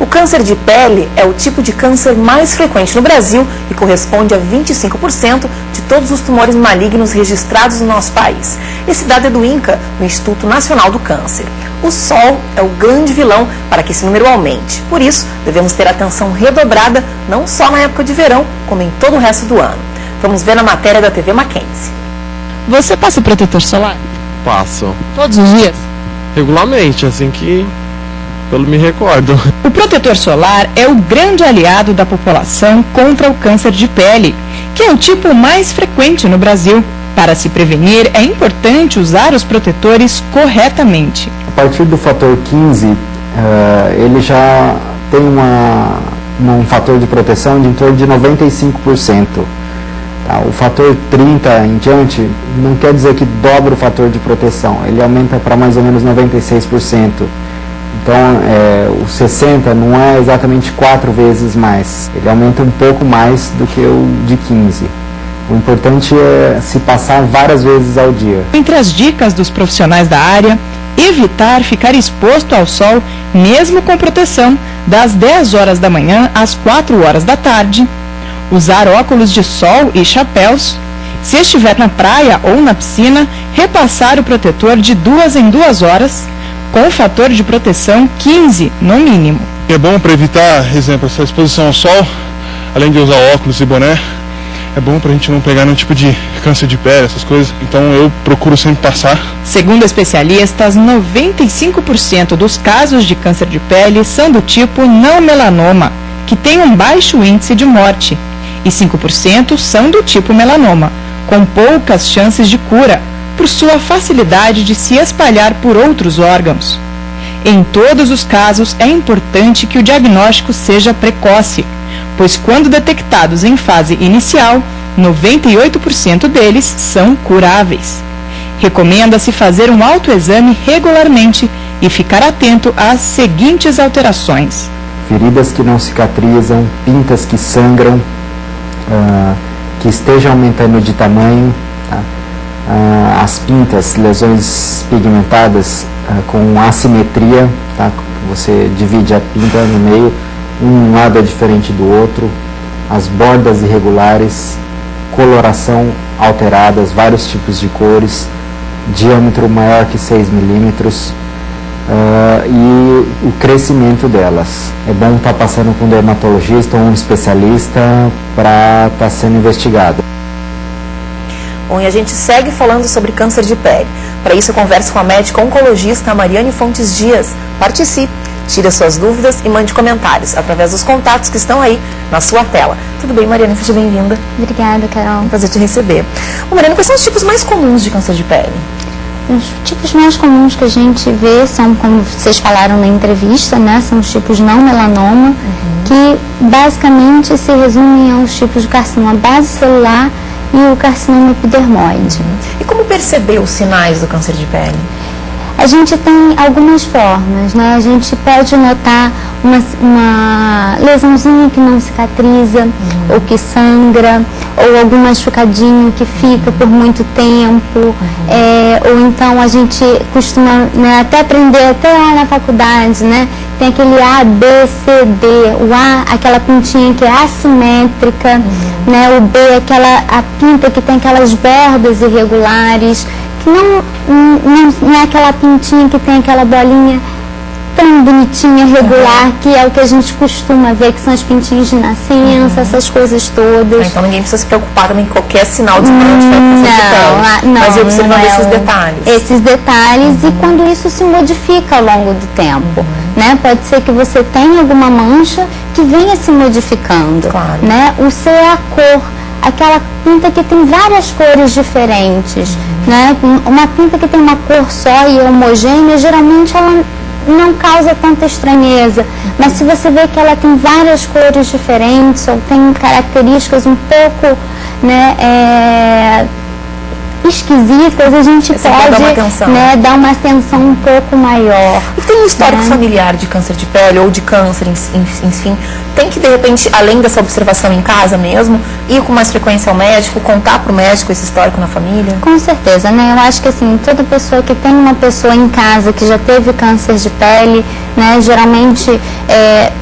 O câncer de pele é o tipo de câncer mais frequente no Brasil e corresponde a 25% de todos os tumores malignos registrados no nosso país. Esse dado é do INCA, o Instituto Nacional do Câncer. O sol é o grande vilão para que esse número aumente. Por isso, devemos ter atenção redobrada, não só na época de verão, como em todo o resto do ano. Vamos ver na matéria da TV Mackenzie. Você passa protetor solar? Passo. Todos os dias? Regularmente, assim que eu me recordo. O protetor solar é o grande aliado da população contra o câncer de pele, que é o tipo mais frequente no Brasil. Para se prevenir, é importante usar os protetores corretamente. A partir do fator 15, ele já tem um fator de proteção de em torno de 95%. Tá? O fator 30 em diante não quer dizer que dobra o fator de proteção, ele aumenta para mais ou menos 96%. Então, o 60 não é exatamente 4 vezes mais, ele aumenta um pouco mais do que o de 15. O importante é se passar várias vezes ao dia. Entre as dicas dos profissionais da área, evitar ficar exposto ao sol, mesmo com proteção, das 10 horas da manhã às 4 horas da tarde, usar óculos de sol e chapéus. Se estiver na praia ou na piscina, repassar o protetor de 2 em 2 horas, com fator de proteção 15 no mínimo. É bom para evitar, exemplo, essa exposição ao sol, além de usar óculos e boné, é bom para a gente não pegar nenhum tipo de câncer de pele, essas coisas. Então eu procuro sempre passar. Segundo especialistas, 95% dos casos de câncer de pele são do tipo não melanoma, que tem um baixo índice de morte, e 5% são do tipo melanoma, com poucas chances de cura, por sua facilidade de se espalhar por outros órgãos. Em todos os casos, é importante que o diagnóstico seja precoce, pois quando detectados em fase inicial, 98% deles são curáveis. Recomenda-se fazer um autoexame regularmente e ficar atento às seguintes alterações: feridas que não cicatrizam, pintas que sangram, que estejam aumentando de tamanho, tá? As pintas, lesões pigmentadas com assimetria, tá? Você divide a pinta no meio, um lado é diferente do outro, as bordas irregulares, coloração alteradas, vários tipos de cores, diâmetro maior que 6 milímetros e o crescimento delas. É bom estar passando com um dermatologista ou um especialista para estar sendo investigado. Bom, e a gente segue falando sobre câncer de pele. Para isso, eu converso com a médica oncologista Mariane Fontes Dias. Participe, tire as suas dúvidas e mande comentários através dos contatos que estão aí na sua tela. Tudo bem, Mariane? Seja bem-vinda. Obrigada, Carol. É um prazer te receber. Bom, Mariane, quais são os tipos mais comuns de câncer de pele? Os tipos mais comuns que a gente vê são, como vocês falaram na entrevista, né? São os tipos não melanoma, que basicamente se resumem aos tipos de carcinoma base celular e o carcinoma epidermoide. E como perceber os sinais do câncer de pele? A gente tem algumas formas, né? A gente pode notar uma lesãozinha que não cicatriza, ou que sangra, ou algum machucadinho que fica por muito tempo, ou então a gente costuma, né, até aprender até lá na faculdade, né? Tem aquele A, B, C, D, o A, aquela pintinha que é assimétrica, né? O B, a pinta que tem aquelas bordas irregulares, que não é aquela pintinha que tem aquela bolinha tão bonitinha, regular, que é o que a gente costuma ver, que são as pintinhas de nascença, essas coisas todas. Então ninguém precisa se preocupar também com qualquer sinal de câncer de pele, mas observando esses detalhes. Esses detalhes e quando isso se modifica ao longo do tempo, né? Pode ser que você tenha alguma mancha que venha se modificando, né? O C é a cor, aquela pinta que tem várias cores diferentes, né? Uma pinta que tem uma cor só e homogênea, geralmente ela não causa tanta estranheza, mas se você vê que ela tem várias cores diferentes ou tem características um pouco, né, esquisitas, a gente pode, né, dar uma atenção um pouco maior. E tem um histórico familiar de câncer de pele ou de câncer, enfim, tem que de repente, além dessa observação em casa mesmo, ir com mais frequência ao médico, contar para o médico esse histórico na família? Com certeza, né? Eu acho que assim, toda pessoa que tem uma pessoa em casa que já teve câncer de pele, né, geralmente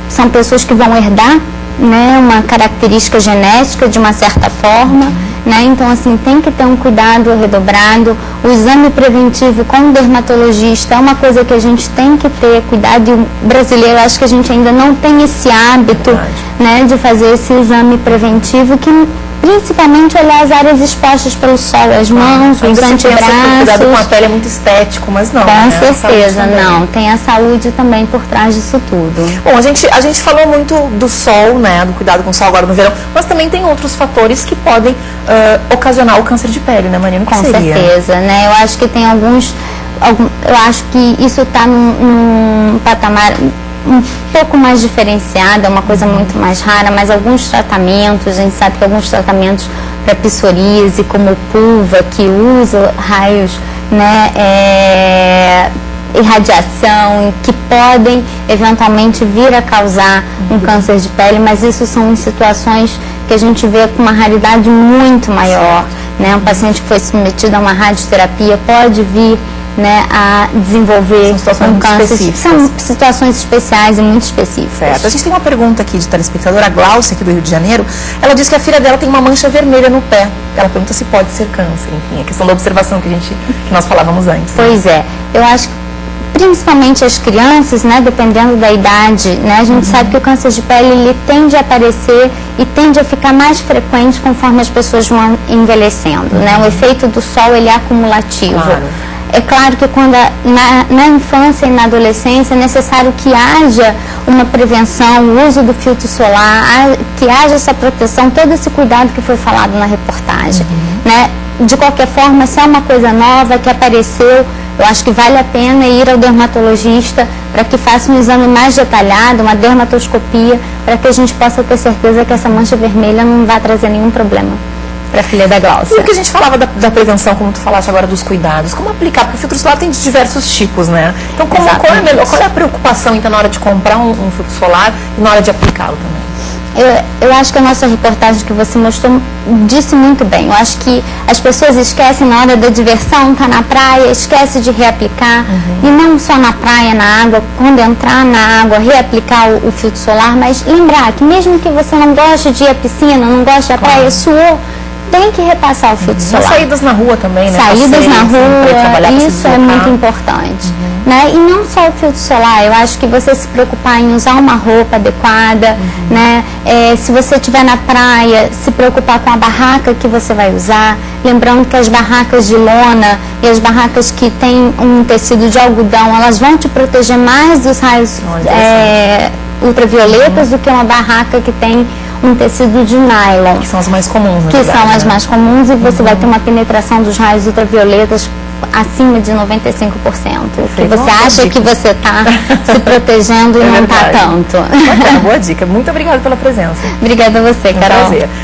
são pessoas que vão herdar, né, uma característica genética de uma certa forma, né? Então, assim, tem que ter um cuidado redobrado. O exame preventivo com o dermatologista é uma coisa que a gente tem que ter cuidado, e o brasileiro, acho que a gente ainda não tem esse hábito, né, de fazer esse exame preventivo, que principalmente olhar as áreas expostas pelo sol, as mãos, os antebraços. Cuidado com a pele é muito estético, mas não. Com certeza, não. Tem a saúde também por trás disso tudo. Bom, a gente falou muito do sol, né, do cuidado com o sol agora no verão, mas também tem outros fatores que podem ocasionar o câncer de pele, né, Marina? Com certeza, né? Eu acho que tem eu acho que isso está num patamar um pouco mais diferenciada, é uma coisa muito mais rara, mas alguns tratamentos, a gente sabe que alguns tratamentos para psoríase, como o PUVA, que usa raios, né, irradiação, que podem eventualmente vir a causar um câncer de pele, mas isso são em situações que a gente vê com uma raridade muito maior, né? Um paciente que foi submetido a uma radioterapia pode vir, né, a desenvolver um câncer. São situações especiais e muito específicas. Certo. A gente tem uma pergunta aqui de telespectadora, a Glaucia, aqui do Rio de Janeiro. Ela diz que a filha dela tem uma mancha vermelha no pé. Ela pergunta se pode ser câncer. Enfim, a questão da observação que nós falávamos antes. Pois é. Eu acho que principalmente as crianças, né, dependendo da idade, né, a gente sabe que o câncer de pele ele tende a aparecer e tende a ficar mais frequente conforme as pessoas vão envelhecendo, né? O efeito do sol ele é acumulativo. Claro. É claro que quando na infância e na adolescência é necessário que haja uma prevenção, o uso do filtro solar, que haja essa proteção, todo esse cuidado que foi falado na reportagem, né? De qualquer forma, se é uma coisa nova que apareceu, eu acho que vale a pena ir ao dermatologista para que faça um exame mais detalhado, uma dermatoscopia, para que a gente possa ter certeza que essa mancha vermelha não vai trazer nenhum problema para a filha da Glaucia. E o que a gente falava da prevenção, como tu falaste agora, dos cuidados, como aplicar? Porque o filtro solar tem de diversos tipos, né? Então, qual é a preocupação, então, na hora de comprar um filtro solar e na hora de aplicá-lo também? Eu acho que a nossa reportagem que você mostrou disse muito bem. Eu acho que as pessoas esquecem na hora da diversão, tá na praia, esquece de reaplicar. E não só na praia, na água, quando entrar na água, reaplicar o filtro solar, mas lembrar que mesmo que você não goste de ir à piscina, não goste da praia, suou, tem que repassar o filtro solar. Saídas na rua também, né? Saídas na rua, isso é muito importante. Né? E não só o filtro solar, eu acho que você se preocupar em usar uma roupa adequada, né? Se você estiver na praia, se preocupar com a barraca que você vai usar, lembrando que as barracas de lona e as barracas que têm um tecido de algodão, elas vão te proteger mais dos raios ultravioletas do que uma barraca que tem um tecido de nylon. Que são as mais comuns, que são as mais comuns, e você vai ter uma penetração dos raios ultravioletas acima de 95%. Que você acha que você está se protegendo e não está tanto. Boa dica. Muito obrigada pela presença. Obrigada a você, Carol. Prazer.